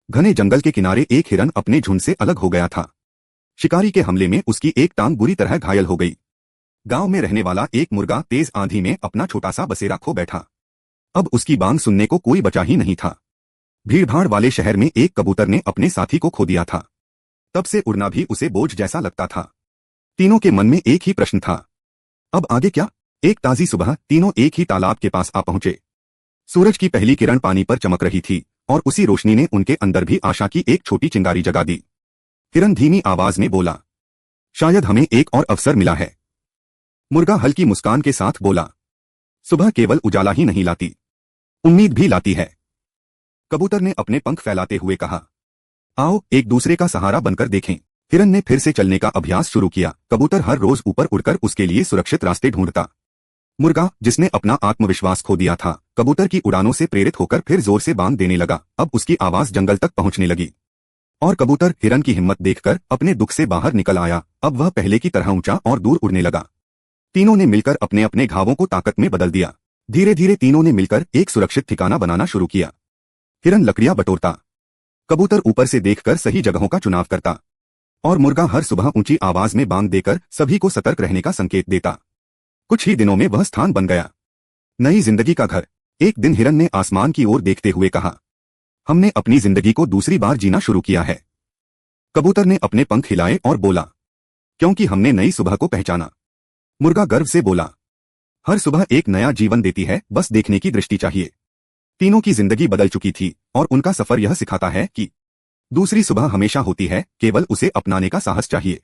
घने जंगल के किनारे एक हिरन अपने झुंड से अलग हो गया था। शिकारी के हमले में उसकी एक टांग बुरी तरह घायल हो गई। गांव में रहने वाला एक मुर्गा तेज आंधी में अपना छोटा सा बसेरा खो बैठा। अब उसकी बांग सुनने को कोई बचा ही नहीं था। भीड़भाड़ वाले शहर में एक कबूतर ने अपने साथी को खो दिया था। तब से उड़ना भी उसे बोझ जैसा लगता था। तीनों के मन में एक ही प्रश्न था, अब आगे क्या? एक ताजी सुबह तीनों एक ही तालाब के पास आ पहुंचे। सूरज की पहली किरण पानी पर चमक रही थी और उसी रोशनी ने उनके अंदर भी आशा की एक छोटी चिंगारी जगा दी। हिरन धीमी आवाज में बोला, शायद हमें एक और अवसर मिला है। मुर्गा हल्की मुस्कान के साथ बोला, सुबह केवल उजाला ही नहीं लाती, उम्मीद भी लाती है। कबूतर ने अपने पंख फैलाते हुए कहा, आओ एक दूसरे का सहारा बनकर देखें। हिरन ने फिर से चलने का अभ्यास शुरू किया। कबूतर हर रोज ऊपर उड़कर उसके लिए सुरक्षित रास्ते ढूंढता। मुर्गा, जिसने अपना आत्मविश्वास खो दिया था, कबूतर की उड़ानों से प्रेरित होकर फिर जोर से बांग देने लगा। अब उसकी आवाज जंगल तक पहुंचने लगी और कबूतर हिरन की हिम्मत देखकर अपने दुख से बाहर निकल आया। अब वह पहले की तरह ऊंचा और दूर उड़ने लगा। तीनों ने मिलकर अपने अपने घावों को ताकत में बदल दिया। धीरे धीरे तीनों ने मिलकर एक सुरक्षित ठिकाना बनाना शुरू किया। हिरन लकड़ियां बटोरता, कबूतर ऊपर से देखकर सही जगहों का चुनाव करता और मुर्गा हर सुबह ऊंची आवाज में बांग देकर सभी को सतर्क रहने का संकेत देता। कुछ ही दिनों में वह स्थान बन गया, नई जिंदगी का घर। एक दिन हिरन ने आसमान की ओर देखते हुए कहा, हमने अपनी जिंदगी को दूसरी बार जीना शुरू किया है। कबूतर ने अपने पंख हिलाए और बोला, क्योंकि हमने नई सुबह को पहचाना। मुर्गा गर्व से बोला, हर सुबह एक नया जीवन देती है, बस देखने की दृष्टि चाहिए। तीनों की जिंदगी बदल चुकी थी और उनका सफर यह सिखाता है कि दूसरी सुबह हमेशा होती है, केवल उसे अपनाने का साहस चाहिए।